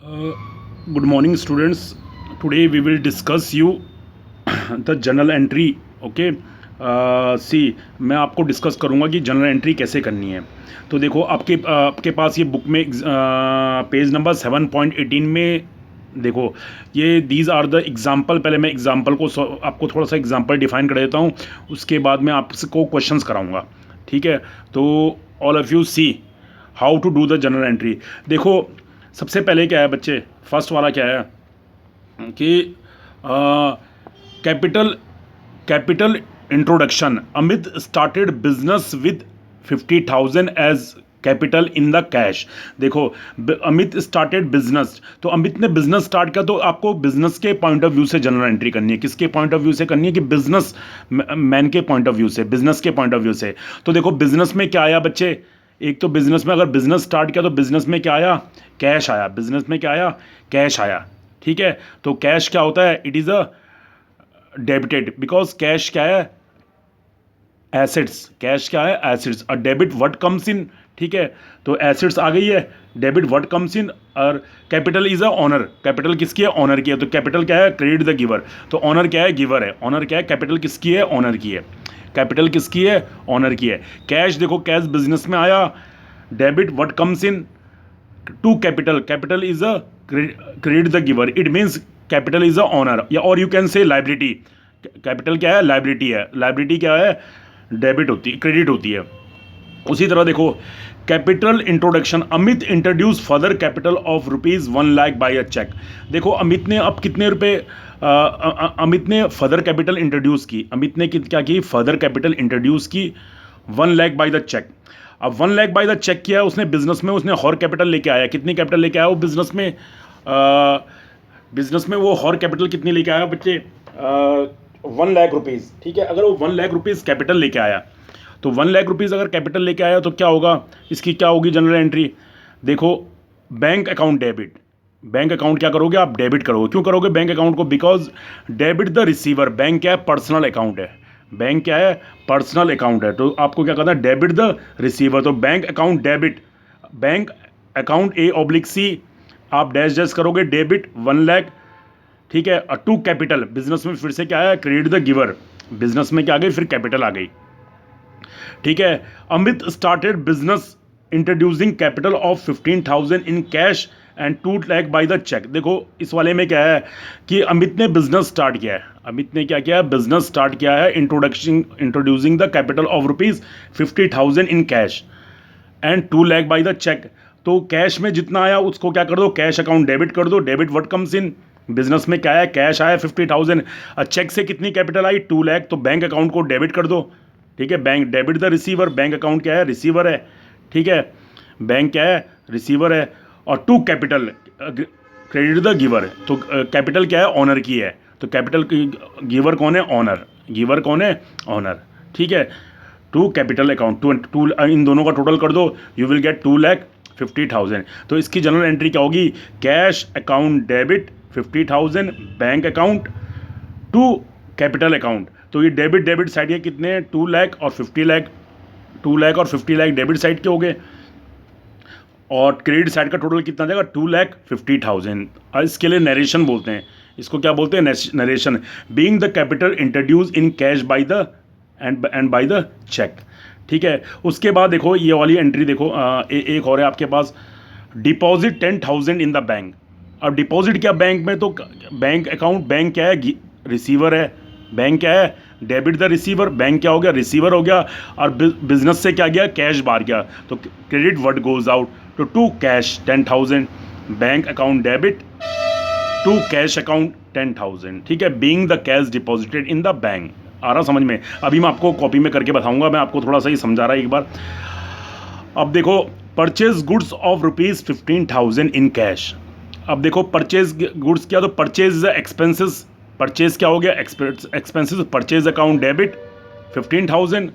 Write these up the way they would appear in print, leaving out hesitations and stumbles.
Good morning, students. Today we will discuss you the journal entry. Okay. सी मैं आपको discuss करूंगा कि general entry कैसे करनी है। तो देखो आपके पास ये बुक में पेज नंबर 7.18 में देखो ये दीज आर द एग्जाम्पल। पहले मैं एग्जाम्पल को आपको थोड़ा सा एग्जाम्पल डिफाइन कर देता हूँ, उसके बाद मैं आपको क्वेश्चंस कराऊंगा। ठीक है, तो all of you see how to do the general entry. देखो सबसे पहले क्या है बच्चे, फर्स्ट वाला क्या है कि capital capital introduction. Amit started business with 50,000 as capital in the cash. देखो अमित स्टार्टेड बिजनेस, तो अमित ने बिजनेस स्टार्ट किया, तो आपको बिजनेस के पॉइंट ऑफ व्यू से जनरल एंट्री करनी है। किसके पॉइंट ऑफ व्यू से करनी है? कि बिजनेस मैन के पॉइंट ऑफ व्यू से, बिजनेस के पॉइंट ऑफ व्यू से। तो देखो बिजनेस में क्या आया बच्चे, एक तो बिजनेस में अगर बिजनेस स्टार्ट किया तो बिजनेस में क्या आया? कैश आया। बिजनेस में क्या आया? कैश आया। ठीक है, तो कैश क्या होता है? It is a debited, because cash क्या है? एसेट्स। कैश क्या है? एसेट्स। और डेबिट व्हाट कम्स इन। ठीक है, तो एसेट्स आ गई है, डेबिट व्हाट कम्स इन, और capital is a owner. Capital किसकी है? ऑनर की है। तो कैपिटल क्या है? Credit the giver. तो ऑनर क्या है? गिवर है। ऑनर क्या है? कैपिटल किसकी है? ऑनर की है। कैपिटल किसकी है? ऑनर की है। कैश, देखो कैश बिजनेस में आया, debit what comes in to capital. Capital is a credit the giver, it means capital is a owner, या और you can say liability. Capital क्या है? लाइबिलिटी है। लाइबिलिटी क्या है? डेबिट होती है, क्रेडिट होती है। उसी तरह देखो capital introduction. Amit introduce further capital of ₹1,00,000 by a cheque. देखो अमित ने अब कितने रुपए, अमित ने फर्दर कैपिटल इंट्रोड्यूस की। अमित ने क्या की? फर्दर कैपिटल इंट्रोड्यूस की 1,00,000 बाय द चेक। अब 1,00,000 बाय द चेक किया उसने बिजनेस में, उसने और कैपिटल लेके आया। कितनी कैपिटल लेके आया वो बिजनेस में? बिजनेस में वो और कैपिटल कितनी लेके आया बच्चे? 1,00,000 रुपीज़। ठीक है, अगर वो 1,00,000 रुपीज़ कैपिटल लेके आया, तो 1,00,000 रुपीज़ अगर कैपिटल लेके आया तो क्या होगा? इसकी क्या होगी जनरल एंट्री? देखो bank account debit. Bank account क्या करोगे आप? डेबिट करोगे। क्यों करोगे बैंक अकाउंट को? Because debit the receiver. Bank क्या है? पर्सनल अकाउंट है। बैंक क्या है? पर्सनल अकाउंट है। तो आपको क्या करना है? Debit the receiver. तो bank account debit, bank account A/C, आप डैश डैश करोगे, डेबिट 1,00,000। ठीक है, और टू कैपिटल, बिजनेस में फिर से क्या है? Credit the giver. बिजनेस में क्या आ गई? फिर कैपिटल आ गई। ठीक है, Amit started business introducing capital of 15,000 in cash and 2,00,000 by the cheque. देखो इस वाले में क्या है कि अमित ने बिजनेस स्टार्ट किया है। अमित ने क्या किया है? बिजनेस स्टार्ट किया है, introducing the capital of ₹50,000 in cash and 2,00,000 by the cheque. तो कैश में जितना आया उसको क्या कर दो? कैश अकाउंट डेबिट कर दो। Debit what comes in. Business में क्या है? कैश आया 50,000, और चेक से कितनी कैपिटल आई? 2,00,000। तो बैंक अकाउंट को डेबिट कर दो। ठीक है, bank debit the receiver. Bank account क्या है? रिसीवर है। ठीक है, बैंक क्या है? रिसीवर है। और to capital credit the giver. तो कैपिटल क्या है? ऑनर की है। तो कैपिटल गिवर कौन है? ऑनर। गिवर कौन है? ऑनर। ठीक है, टू कैपिटल अकाउंट, टू इन दोनों का टोटल कर दो, यू विल गेट 2,50,000। तो इसकी जनरल एंट्री क्या होगी? Cash account debit 50,000, bank account to capital account. तो ये डेबिट डेबिट साइड के कितने? 2,00,000 और 50,00,000। 2,00,000 और 50,00,000 डेबिट साइड के हो गए, और क्रेडिट साइड का टोटल कितना जाएगा? 2,50,000। और इसके लिए नरेशन बोलते हैं। इसको क्या बोलते हैं? Narration. Being the capital introduce in cash by the and by the cheque. ठीक है, उसके बाद देखो ये वाली एंट्री देखो, एक और है आपके पास, डिपॉजिट 10,000 इन द बैंक। अब डिपॉजिट क्या बैंक में? तो बैंक अकाउंट, बैंक क्या है? रिसीवर है। बैंक क्या है? Debit the receiver. बैंक क्या हो गया? रिसीवर हो गया। और बिजनेस से क्या गया? कैश बाहर गया। तो credit what goes out to cash 10,000, bank account debit to cash account 10,000। ठीक है, being the cash deposited in the bank. आ रहा समझ में? अभी मैं आपको कॉपी में करके बताऊंगा, मैं आपको थोड़ा सा ही समझा रहा है एक बार। अब देखो purchase goods of ₹15,000 in cash. अब देखो परचेज गुड्स क्या? तो परचेज एक्सपेंसेस। परचेज क्या हो गया? Expenses. Purchase account debit 15,000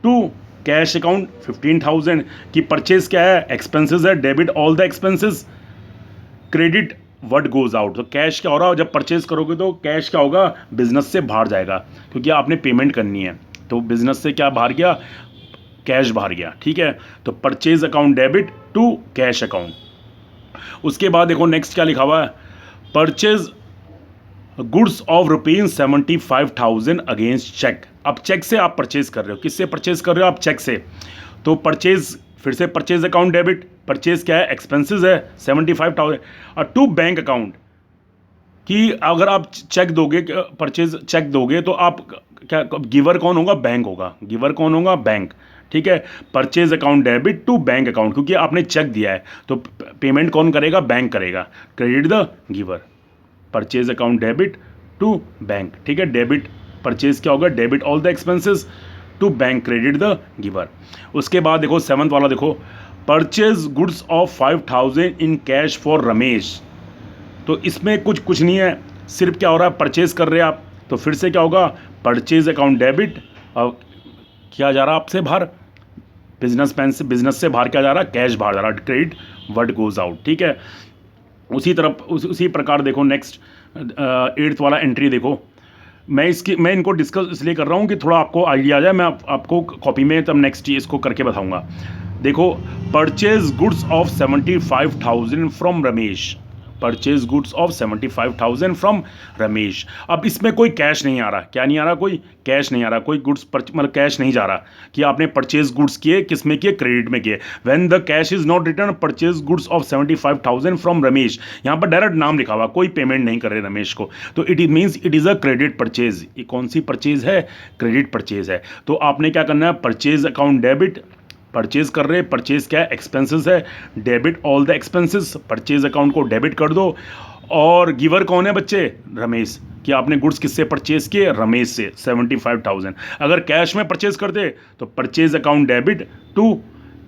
to cash account 15,000। की परचेज क्या है? एक्सपेंसेस है, debit all the expenses, credit what goes out. तो कैश क्या हो रहा है? जब परचेज करोगे तो कैश क्या होगा? बिजनेस से बाहर जाएगा, क्योंकि आपने पेमेंट करनी है। तो बिजनेस से क्या बाहर गया? कैश बाहर गया। ठीक है, तो purchase account debit to cash account. उसके बाद देखो नेक्स्ट क्या लिखा हुआ है, purchase goods of ₹75,000 against cheque. अब चेक से आप परचेज कर रहे हो, किससे परचेज कर रहे हो आप, चेक से। तो परचेज, फिर से परचेज अकाउंट डेबिट, परचेज क्या है, एक्सपेंसेस है 75,000, और टू बैंक अकाउंट, कि अगर आप चेक दोगे, परचेज चेक दोगे तो आप क्या, गिवर कौन होगा, बैंक होगा, गिवर कौन होगा, बैंक, ठीक है। Purchase account debit to bank account, क्योंकि आपने चेक दिया है तो पेमेंट कौन करेगा, बैंक करेगा, credit the giver. Purchase account debit to bank, ठीक है। डेबिट परचेज क्या होगा, debit all the expenses to bank, credit the giver. उसके बाद देखो 7th वाला देखो, purchase goods of 5,000 in cash for Ramesh. तो इसमें कुछ नहीं है, सिर्फ क्या हो रहा है, परचेज कर रहे हैं आप, तो फिर से क्या होगा, परचेज अकाउंट डेबिट, और क्या जा रहा है आपसे बाहर, बिजनेस पेन से, बिजनेस से बाहर क्या जा रहा है, कैश बाहर जा रहा है, क्रेडिट वर्ड गोज आउट, ठीक है। उसी प्रकार देखो नेक्स्ट 8th वाला एंट्री देखो, मैं इनको डिस्कस इसलिए कर रहा हूँ कि थोड़ा आपको आइडिया आ जाए, मैं आपको कॉपी में तब नेक्स्ट इसको करके बताऊंगा। देखो, purchase goods of 75,000 from Ramesh, purchase goods of 75,000 from Ramesh. अब इसमें कोई कैश नहीं आ रहा, क्या नहीं आ रहा, कोई कैश नहीं आ रहा, कोई गुड्स मतलब कैश नहीं जा रहा कि आपने परचेज गुड्स किए, किस में किए, क्रेडिट में किए। When the cash is not return, purchase goods of 75,000 from Ramesh, यहाँ पर डायरेक्ट नाम लिखा हुआ, कोई पेमेंट नहीं कर रहे रमेश को, तो it means it is a credit purchase. ये कौन सी परचेज है, क्रेडिट परचेज है। तो आपने क्या करना है, परचेज अकाउंट डेबिट, परचेज कर रहे, परचेज क्या है, एक्सपेंसेस है, debit all the expenses, purchase account को डेबिट कर दो। और गिवर कौन है बच्चे, रमेश, कि आपने गुड्स किससे परचेज किए, रमेश से 75,000। अगर कैश में परचेज करते तो purchase account debit to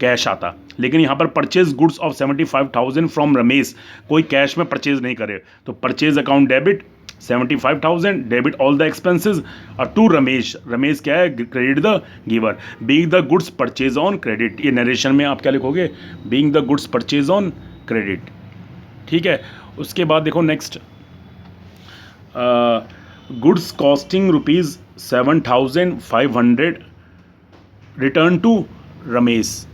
cash आता, लेकिन यहाँ पर purchase goods of 75,000 from Ramesh, कोई कैश में परचेज नहीं करे, तो purchase account debit 75,000, debit all the expenses, और टू रमेश, रमेश क्या है, credit the giver, being the goods purchase on credit. ये नरेशन में आप क्या लिखोगे, being the goods purchase on credit, ठीक है। उसके बाद देखो next, goods costing ₹7,500 return to Ramesh,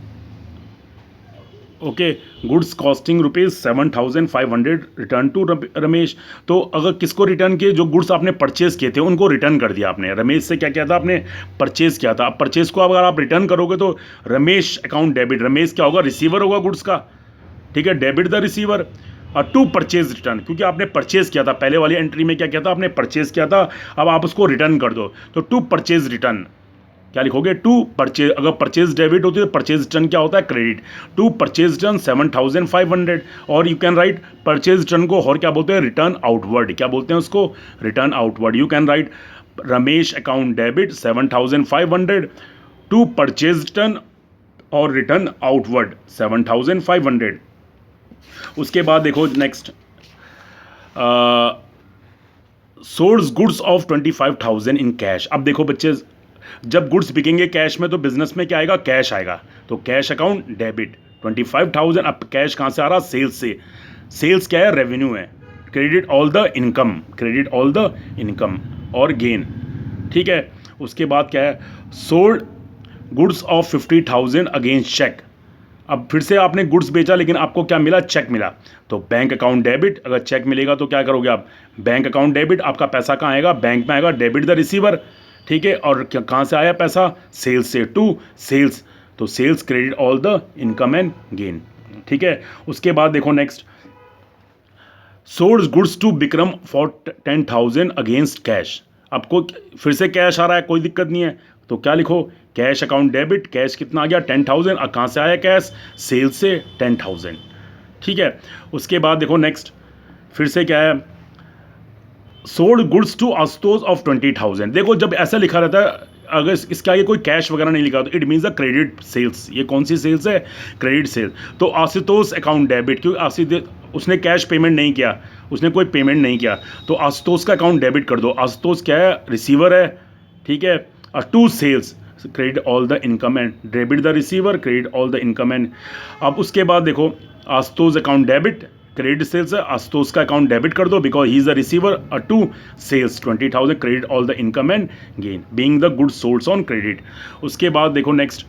okay, goods costing ₹7,500 return to Ramesh. तो अगर किसको रिटर्न किए, जो गुड्स आपने परचेज किए थे उनको रिटर्न कर दिया आपने, रमेश से क्या किया था आपने, परचेज किया था। अब परचेज को अगर आप रिटर्न करोगे तो रमेश अकाउंट डेबिट, रमेश क्या होगा, रिसीवर होगा गुड्स का, ठीक है, डेबिट द रिसीवर, और टू परचेज रिटर्न, क्योंकि आपने परचेज किया था, पहले वाली एंट्री में क्या किया था, आपने परचेज किया था, अब आप उसको रिटर्न कर दो, तो टू परचेज रिटर्न क्या लिखोगे, टू परचेज। अगर परचेज डेबिट होती है तो परचेज रिटर्न क्या होता है, क्रेडिट, टू परचेज रिटर्न 7,500। और you can right purchase return को और क्या बोलते हैं, रिटर्न आउटवर्ड, क्या बोलते हैं उसको, return outward. You can write Ramesh account debit 7,500 to purchase return और रिटर्न आउटवर्ड 7,500। उसके बाद देखो next, sold goods of 25,000 in cash. अब देखो बच्चे, जब गुड्स बिकेंगे कैश में तो बिजनेस में क्या आएगा, कैश आएगा, तो कैश अकाउंट डेबिट 25,000। अब कैश कहाँ से आ रहा, सेल्स से, सेल्स क्या है, रेवेन्यू है, credit all the income, credit all the income और गेन, ठीक है। उसके बाद क्या है, sold goods of 50,000 against cheque. अब फिर से आपने गुड्स बेचा लेकिन आपको क्या मिला, चेक मिला, तो बैंक अकाउंट डेबिट। अगर चेक मिलेगा तो क्या करोगे आप, बैंक अकाउंट डेबिट, आपका पैसा कहाँ आएगा, बैंक में आएगा, डेबिट द रिसीवर, ठीक है। और कहाँ से आया पैसा, सेल्स से, टू सेल्स, तो sales credit all the income and gain, ठीक है। उसके बाद देखो next, sold goods to Vikram for 10,000 against cash. आपको फिर से कैश आ रहा है, कोई दिक्कत नहीं है, तो क्या लिखो, कैश अकाउंट डेबिट, कैश कितना आ गया 10,000, और कहाँ से आया कैश, सेल्स से 10,000, ठीक है। उसके बाद देखो नेक्स्ट, फिर से क्या है, sold goods to Ashutosh of 20,000। देखो जब ऐसा लिखा रहता है, अगर इसके आगे कोई कैश वगैरह नहीं लिखा तो it means a credit sales. ये कौन सी सेल्स है, क्रेडिट सेल्स। तो आशुतोष अकाउंट डेबिट, क्योंकि आशुतोष उसने कैश पेमेंट नहीं किया, उसने कोई पेमेंट नहीं किया, तो आशुतोष का अकाउंट डेबिट कर दो। आशुतोष क्या है, रिसीवर है, ठीक है। और to sales credit all the income and debit the receiver, credit all the income and. अब उसके बाद देखो, Ashutosh account debit, credit sales है, आशुतोष का अकाउंट डेबिट कर दो because he is the receiver, to sales 20,000 credit all the income and gain being the goods sold on credit. उसके बाद देखो next,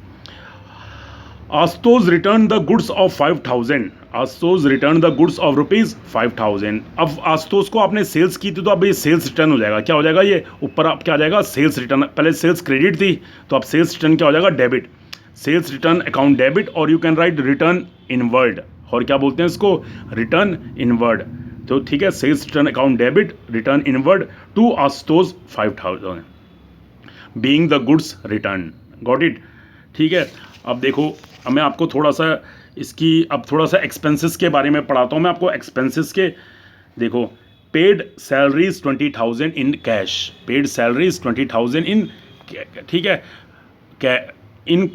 Ashutosh return the goods of 5000, Ashutosh return the goods of ₹5000। अब आशुतोष को आपने सेल्स की थी तो अब ये सेल्स रिटर्न हो जाएगा। क्या हो जाएगा ये ऊपर आप क्या आ जाएगा सेल्स रिटर्न, पहले सेल्स क्रेडिट थी तो अब सेल्स रिटर्न क्या हो जाएगा debit, sales return account debit, और you can write return inward, और क्या बोलते हैं इसको रिटर्न इनवर्ड। तो ठीक है, sales return account debit return inward to Ashutosh 5000 being the goods return. Got it. ठीक है, अब देखो, अब मैं आपको थोड़ा सा इसकी अब थोड़ा सा एक्सपेंसेस के बारे में पढ़ाता हूँ मैं आपको। एक्सपेंसेस के देखो, paid salaries 20,000 in cash, paid salaries 20,000 इन, ठीक है, इन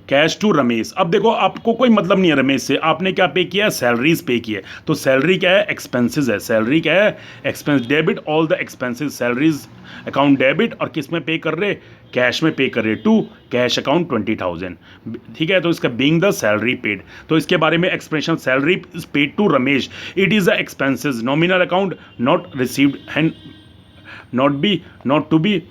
कैश टू रमेश। अब देखो, आपको कोई मतलब नहीं है रमेश से, आपने क्या पे किया है सैलरीज पे की है, तो सैलरी क्या है एक्सपेंसेस है, सैलरी क्या है expense, debit all the expenses, salaries account debit, और किस में पे कर रहे कैश में पे कर रहे टू कैश अकाउंट 20,000। ठीक है, तो इसका बीइंग द सैलरी पेड, तो इसके बारे में expression salary is paid to Ramesh, it is the expenses nominal account not received and not to be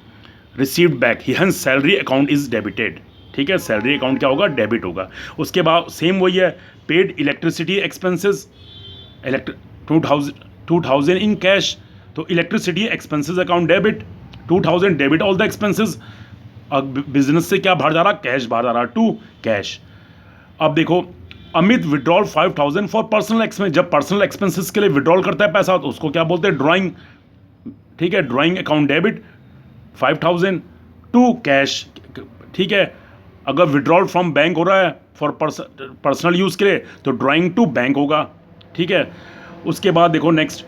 received back, hence salary account is debited. ठीक है, सैलरी अकाउंट क्या होगा डेबिट होगा। उसके बाद सेम वही है, paid electricity expenses 2,000 in cash, तो electricity expenses account debit 2,000 debit all the expenses. अब बिजनेस से क्या बाहर जा रहा कैश बाहर जा रहा टू कैश। अब देखो, Amit withdrawal 5,000 for personal expense, जब पर्सनल एक्सपेंसेस के लिए विड्रॉल करता है पैसा तो उसको क्या बोलते हैं ड्राइंग। ठीक है, drawing account debit 5,000 to cash. ठीक है, अगर विड्रॉल फ्रॉम बैंक हो रहा है फॉर पर्सनल यूज़ के लिए तो ड्राइंग टू बैंक होगा। ठीक है, उसके बाद देखो नेक्स्ट,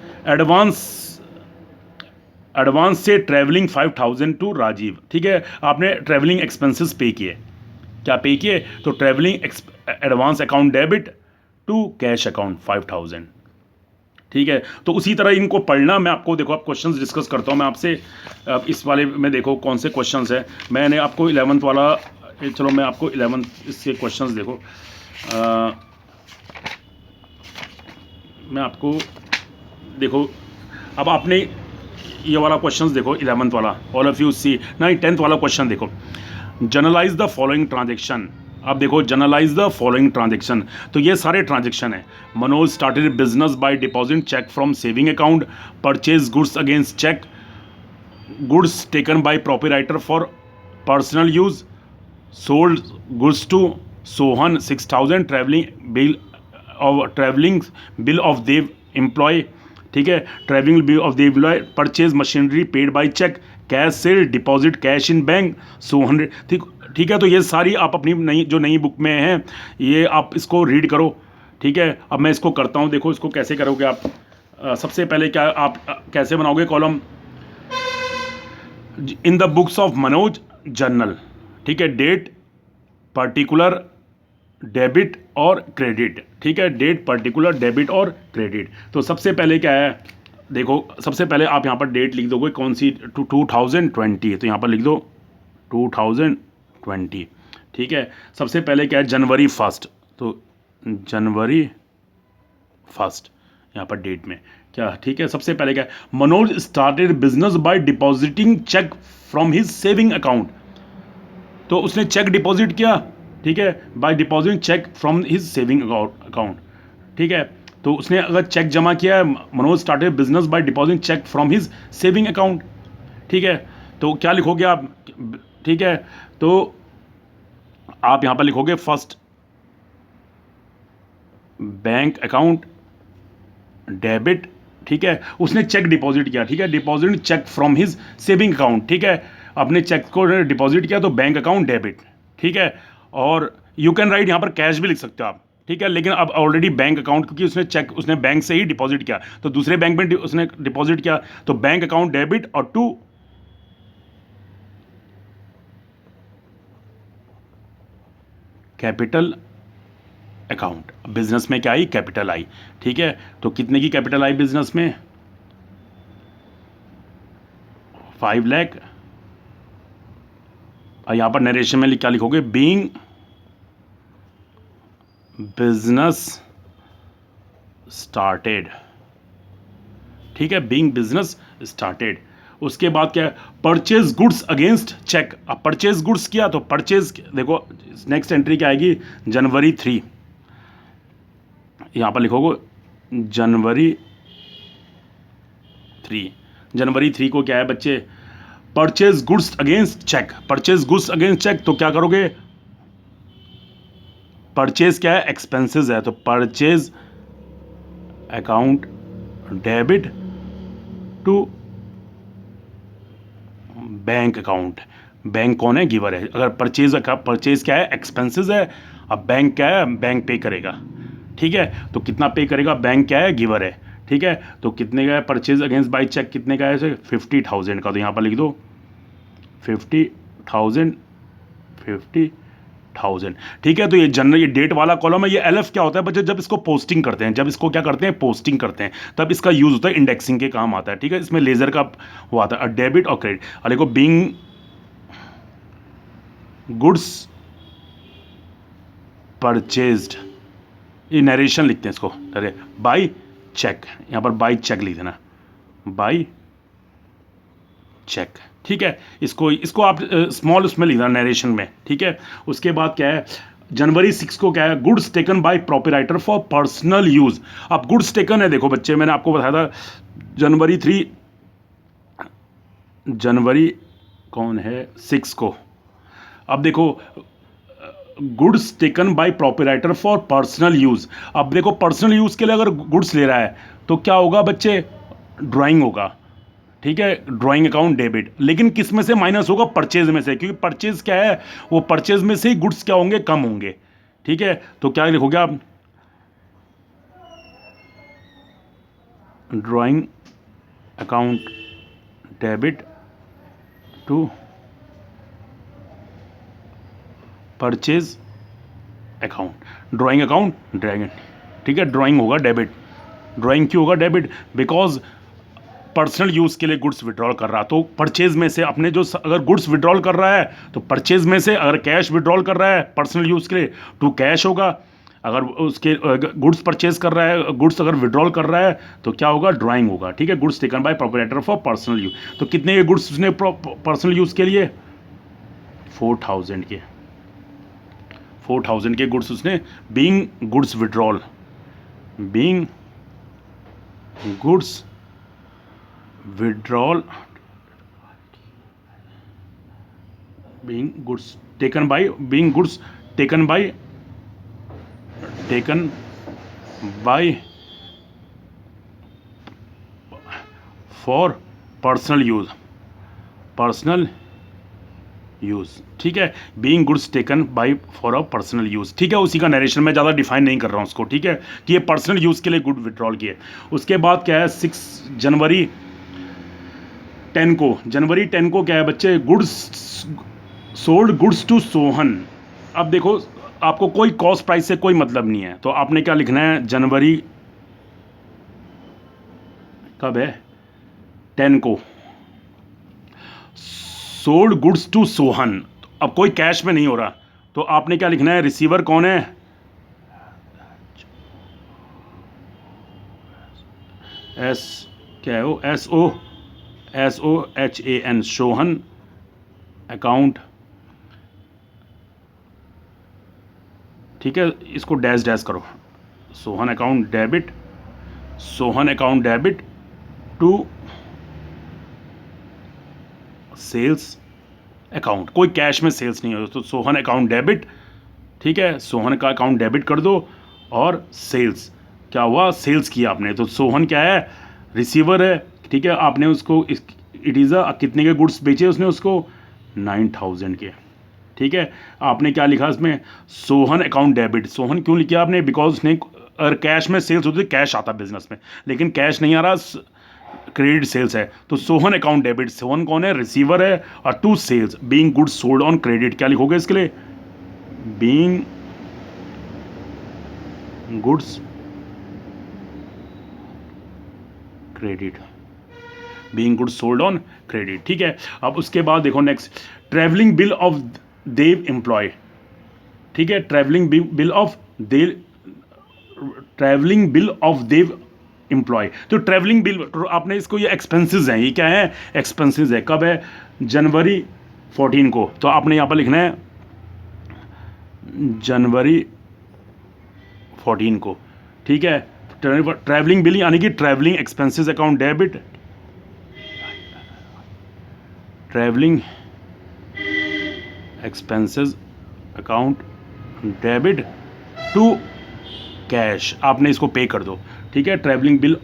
एडवांस से ट्रैवलिंग 5,000 टू राजीव। ठीक है, आपने ट्रैवलिंग एक्सपेंसेस पे किए, क्या पे किए, तो travelling advance account debit to cash account 5,000। ठीक है, तो उसी तरह इनको पढ़ना। मैं आपको देखो, आप क्वेश्चंस डिस्कस करता हूँ मैं आपसे। अब इस वाले में देखो कौन से क्वेश्चंस है, मैंने आपको 11th वाला, चलो मैं आपको 11th इसके क्वेश्चंस देखो, मैं आपको देखो, अब आपने ये वाला क्वेश्चंस देखो 11th वाला, ऑल ऑफ यू सी, नहीं 10th वाला क्वेश्चन देखो, जनरलाइज द फॉलोइंग ट्रांजेक्शन। अब देखो, जनरलाइज द फॉलोइंग ट्रांजेक्शन, तो ये सारे ट्रांजेक्शन है। Manoj started business by deposit cheque from saving account, purchase goods against cheque, goods taken by proprietor for personal use, sold goods to Sohan 6,000, travelling bill of Dev employ. ठीक है, travelling bill of Dev employ, purchase machinery paid by cheque, cash sale, deposit cash in bank 100। ठीक है, तो ये सारी आप अपनी नई बुक में हैं, ये आप इसको रीड करो। ठीक है, अब मैं इसको करता हूँ, देखो इसको कैसे करोगे आप। सबसे पहले क्या आप कैसे बनाओगे column, in the books of Manoj journal. ठीक है, डेट, पर्टिकुलर, डेबिट और क्रेडिट। ठीक है, डेट, पर्टिकुलर, डेबिट और क्रेडिट। तो सबसे पहले क्या है, देखो सबसे पहले आप यहाँ पर डेट लिख दोगे कौन सी, 2020, तो यहाँ पर लिख दो 2020। ठीक है, सबसे पहले क्या है जनवरी 1, तो जनवरी 1 यहाँ पर डेट में क्या। ठीक है, सबसे पहले क्या है, Manoj started business by depositing cheque from his saving account, तो उसने चेक डिपॉजिट किया। ठीक है, by depositing cheque from his saving account. ठीक है, तो उसने अगर चेक जमा किया है, Manoj started business by depositing cheque from his saving account. ठीक है, तो क्या लिखोगे आप, ठीक है, तो आप यहां पर लिखोगे फर्स्ट बैंक अकाउंट डेबिट। ठीक है, उसने चेक डिपॉजिट किया। ठीक है, deposit cheque from his saving account. ठीक है, अपने चेक को डिपॉजिट किया तो बैंक अकाउंट डेबिट। ठीक है, और यू कैन राइट यहाँ पर कैश भी लिख सकते हो आप। ठीक है, लेकिन अब ऑलरेडी बैंक अकाउंट, क्योंकि उसने चेक उसने बैंक से ही डिपॉजिट किया, तो दूसरे बैंक में उसने डिपॉजिट किया, तो बैंक अकाउंट डेबिट और टू कैपिटल अकाउंट। बिजनेस में क्या आई, कैपिटल आई। ठीक है, तो कितने की कैपिटल आई बिजनेस में, 5 लाख। और यहां पर नरेशन में क्या लिखोगे, बीइंग बिजनेस स्टार्टेड। ठीक है, बीइंग बिजनेस स्टार्टेड। उसके बाद क्या है, परचेज गुड्स अगेंस्ट चेक। अब परचेज गुड्स किया तो परचेज, देखो नेक्स्ट एंट्री क्या आएगी, जनवरी 3, यहाँ पर लिखोगे जनवरी 3। जनवरी 3 को क्या है बच्चे, purchase goods against cheque. Purchase goods against cheque तो क्या करोगे, परचेज क्या है, एक्सपेंसेस है, तो purchase account debit to bank account. Bank कौन है, गिवर है। अगर परचेज क्या है, एक्सपेंसेस है, अब बैंक क्या है, बैंक पे करेगा, ठीक है। तो कितना पे करेगा, बैंक क्या है, गिवर है, ठीक है। तो कितने का है, परचेज अगेंस्ट बाई चेक कितने का है, 50,000 का, तो यहाँ पर लिख दो 50,000, 50,000, ठीक है। तो ये जनरल, ये डेट वाला कॉलम है। ये एलएफ क्या होता है बच्चे, जब इसको पोस्टिंग करते हैं, जब इसको क्या करते हैं, पोस्टिंग करते हैं, तब इसका यूज होता है, इंडेक्सिंग के काम आता है, ठीक है। इसमें लेजर का वो आता है, डेबिट और क्रेडिट। और देखो बीइंग गुड्स परचेज्ड, ये नरेशन लिखते हैं इसको, अरे बाई चेक, यहाँ पर बाई चेक लिख देना, बाई चेक, ठीक है। इसको आप स्मॉल उसमें लिखना, नरेशन में, ठीक है। उसके बाद क्या है, जनवरी 6 को क्या है, goods taken by proprietor for personal use. अब गुड्स टेकन है, देखो बच्चे मैंने आपको बताया था जनवरी 3, जनवरी कौन है 6 को। अब देखो goods taken by proprietor for personal use. अब देखो पर्सनल यूज के लिए अगर गुड्स ले रहा है तो क्या होगा बच्चे, ड्राइंग होगा, ठीक है, ड्राइंग अकाउंट डेबिट। लेकिन किस में से माइनस होगा, परचेज में से, क्योंकि परचेज क्या है, वो परचेज में से ही गुड्स क्या होंगे, कम होंगे, ठीक है। तो क्या लिखोगे आप, drawing account debit to purchase account, drawing account drawing, ठीक है। ड्राइंग होगा डेबिट, ड्राइंग क्यों होगा डेबिट, बिकॉज पर्सनल यूज के लिए गुड्स विड्रॉल कर रहा, तो परचेज में से अपने जो, अगर गुड्स विड्रॉल कर रहा है तो परचेज में से, अगर कैश विड्रॉल कर रहा है पर्सनल यूज के लिए टू कैश होगा। अगर उसके गुड्स परचेज कर रहा है, गुड्स अगर विड्रॉल कर रहा है तो क्या होगा, ड्राइंग होगा, ठीक है। Goods taken by proprietor for personal use, तो कितने के गुड्स उसने पर्सनल यूज के लिए, 4,000 के, 4,000 के गुड्स उसने, being goods withdrawal, being goods withdrawal, being goods taken bye, being goods taken bye for personal use, personal use, ठीक है। Being goods taken bye for a personal use, ठीक है। उसी का नरेशन में ज़्यादा डिफाइन नहीं कर रहा हूँ उसको, ठीक है, कि ये पर्सनल यूज के लिए गुड विड्रॉल किए। उसके बाद क्या है, 6 जनवरी 10 को, जनवरी 10 को क्या है बच्चे, goods sold goods to Sohan. अब देखो आपको कोई कॉस्ट प्राइस से कोई मतलब नहीं है, तो आपने क्या लिखना है, जनवरी कब है, 10 को, सोल्ड गुड्स टू सोहन। अब कोई कैश में नहीं हो रहा, तो आपने क्या लिखना है, रिसीवर कौन है, एस क्या है वो, SOHAN, सोहन अकाउंट, ठीक है। इसको डैश डैश करो, Sohan account debit, Sohan account debit to sales account. कोई कैश में सेल्स नहीं हो तो सोहन अकाउंट डेबिट, ठीक है, सोहन का अकाउंट डेबिट कर दो। और सेल्स क्या हुआ, सेल्स किया आपने, तो सोहन क्या है, रिसीवर है, ठीक है। आपने उसको इट इज़ अ, कितने के गुड्स बेचे उसने उसको, 9,000 के, ठीक है। आपने क्या लिखा इसमें, सोहन अकाउंट डेबिट। सोहन क्यों लिखा आपने, बिकॉज उसने, अगर कैश में सेल्स होती तो कैश आता बिजनेस में, लेकिन कैश नहीं आ रहा, क्रेडिट सेल्स है, तो सोहन अकाउंट डेबिट। सोहन कौन है, रिसीवर है, और to sales being goods sold on credit, क्या लिखोगे इसके लिए, being goods credit, being goods sold on credit, ठीक है। अब उसके बाद देखो next, travelling bill of Dev employ, ठीक है, ट्रैवलिंग बिल ऑफ देव, travelling bill of Dev employ. तो ट्रैवलिंग बिल आपने इसको, ये एक्सपेंसेस हैं, ये क्या है, एक्सपेंसेस है। कब है, जनवरी 14 को। तो आपने यहाँ पर लिखना है जनवरी 14 को, ठीक है। ट्रैवलिंग बिल यानी कि travelling expenses account debit, travelling expenses account debit to cash, आपने इसको पे कर दो, ठीक है। Travelling bill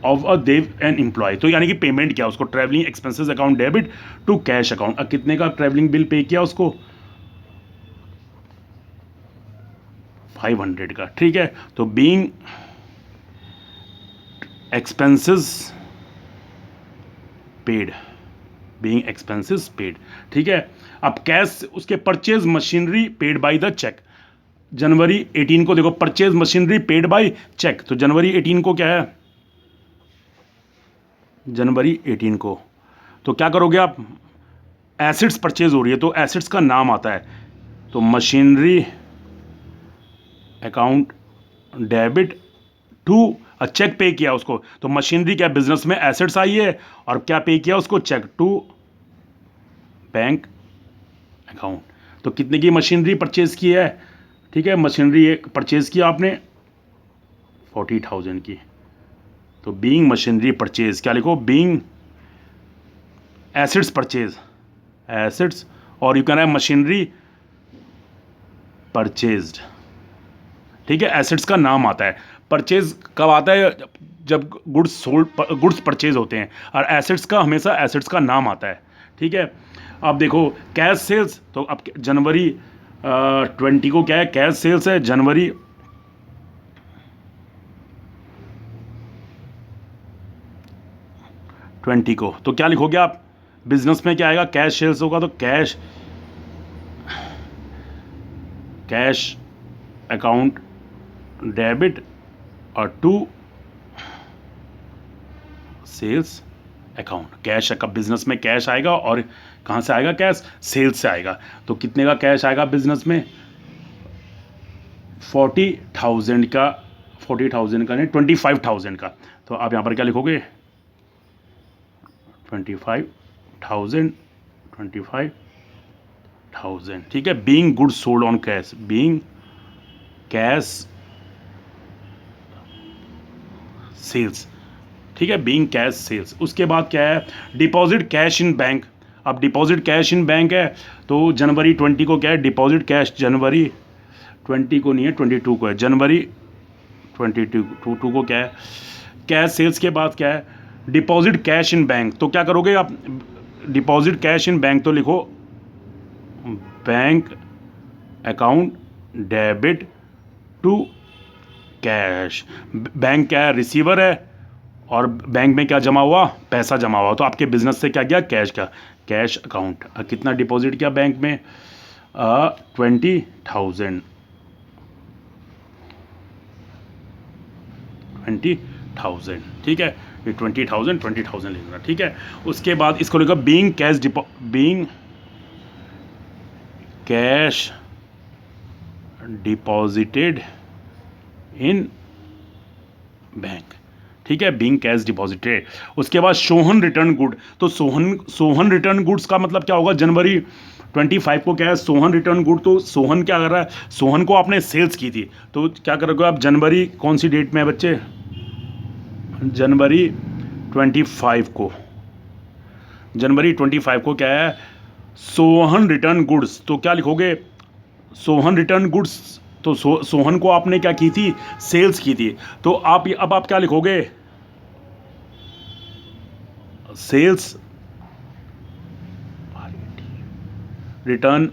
of a Dev an employ, तो यानी कि पेमेंट किया उसको, travelling expenses account debit to cash account. अब कितने का ट्रैवलिंग बिल पे किया उसको, 500 का, ठीक है। तो being expenses paid, being expenses paid, ठीक है। अब कैश, उसके purchase machinery paid by the cheque, जनवरी 18 को देखो, purchase machinery paid by cheque. तो जनवरी 18 को क्या है, जनवरी 18 को, तो क्या करोगे आप, एसेट्स परचेज हो रही है तो एसेट्स का नाम आता है, तो machinery account debit to, cheque pay किया उसको, तो मशीनरी क्या, बिजनेस में एसेट्स आई है, और क्या पे किया उसको, चेक टू बैंक अकाउंट। तो कितने की मशीनरी परचेज की है, ठीक है, मशीनरी एक परचेज किया आपने 40,000 की। तो बीइंग मशीनरी परचेज, क्या लिखो, बीइंग एसेट्स परचेज, एसेट्स, और यू कहना है मशीनरी परचेज्ड, ठीक है। एसेट्स का नाम आता है, परचेज कब आता है, जब गुड्स सोल्ड, गुड्स परचेज होते हैं, और एसेट्स का हमेशा एसेट्स का नाम आता है, ठीक है। अब देखो कैश सेल्स, तो अब जनवरी 20 को क्या है, कैश सेल्स है, जनवरी 20 को, तो क्या लिखोगे आप, बिजनेस में क्या आएगा, कैश सेल्स होगा, तो कैश, कैश अकाउंट डेबिट और टू सेल्स अकाउंट। कैश का, बिजनेस में कैश आएगा, और कहाँ से आएगा कैश, सेल्स से आएगा। तो कितने का कैश आएगा बिजनेस में, 40,000 का, 40,000 का नहीं, 25,000 का। तो आप यहाँ पर क्या लिखोगे, 25,000, 25,000, ठीक है। Being goods sold on cash, being cash sales, ठीक है, बीइंग कैश सेल्स। उसके बाद क्या है, डिपॉजिट कैश इन बैंक। अब डिपॉजिट कैश इन बैंक है, तो जनवरी 20 को क्या है, डिपॉजिट कैश, जनवरी 20 को नहीं है, 22 को है, जनवरी 22 को क्या है, कैश सेल्स के बाद क्या है, डिपॉजिट कैश इन बैंक। तो क्या करोगे आप, डिपॉजिट कैश इन बैंक, तो लिखो bank account debit to cash. Bank क्या है, रिसीवर है, और बैंक में क्या जमा हुआ, पैसा जमा हुआ, तो आपके बिजनेस से क्या गया, कैश का, कैश अकाउंट। कितना डिपॉजिट किया बैंक में, 20,000, 20,000, ठीक है। ये 20,000 लिखना, ठीक है। उसके बाद इसको लिखा being cash being cash deposited इन बैंक, ठीक है, बीइंग कैश डिपॉजिटेड। उसके बाद सोहन रिटर्न गुड, तो सोहन रिटर्न गुड्स का मतलब क्या होगा, जनवरी 25 को क्या है, सोहन रिटर्न गुड। तो सोहन क्या कर रहा है, सोहन को आपने सेल्स की थी, तो क्या करोगे आप, जनवरी कौन सी डेट में है बच्चे, जनवरी 25 को, जनवरी 25 को क्या है, सोहन रिटर्न गुड्स। तो क्या लिखोगे, सोहन रिटर्न गुड्स, तो सोहन को आपने क्या की थी, सेल्स की थी। तो अब आप क्या लिखोगे, सेल्स रिटर्न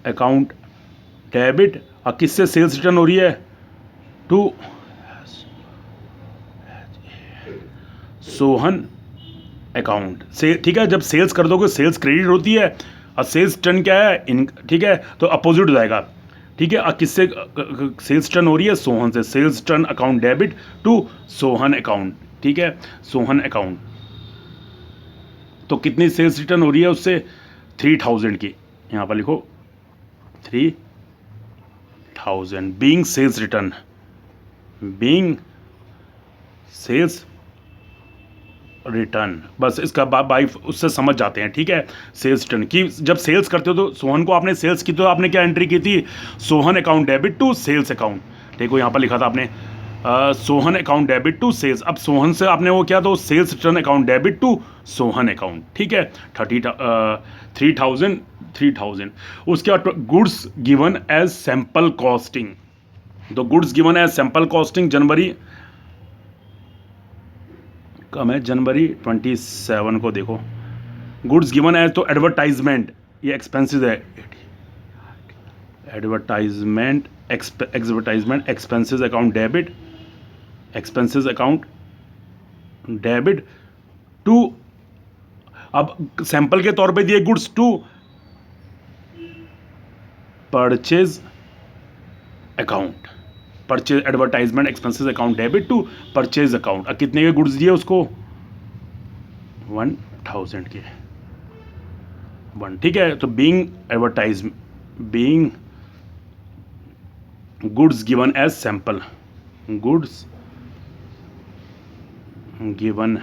अकाउंट डेबिट, और किससे सेल्स रिटर्न हो रही है, टू सोहन अकाउंट से, ठीक है। जब सेल्स कर दोगे, सेल्स क्रेडिट होती है, और सेल्स टर्न क्या है, ठीक है, तो अपोजिट हो जाएगा, ठीक है। और किससे सेल्स टर्न हो रही है, सोहन से, sales return account debit to Sohan account, ठीक है, सोहन अकाउंट। तो कितनी सेल्स रिटर्न हो रही है उससे, 3,000 की, यहाँ पर लिखो 3,000, being sales return, being sales return, बस इसका बाई उससे समझ जाते हैं, ठीक है। सेल्स रिटर्न की जब सेल्स करते हो तो सोहन को आपने सेल्स की तो आपने क्या एंट्री की थी, Sohan account debit to sales account, देखो यहाँ पर लिखा था आपने Sohan account debit to sales. अब सोहन से आपने वो किया तो sales return account debit to Sohan account, ठीक है। 3000 उसके बाद goods given as sample costing, तो goods given as sample costing जनवरी कम है, जनवरी 27 को देखो। गुड्स गिवन एज तो एडवर्टाइजमेंट, ये एक्सपेंसेस है, advertisement expenses account debit, expenses account debit to, अब सैंपल के तौर पे दिए goods to purchase account, purchase advertisement expenses account debit to purchase account. अब कितने के गुड्स दिए उसको, 1000 के 1, ठीक है। तो being goods given as sample, goods given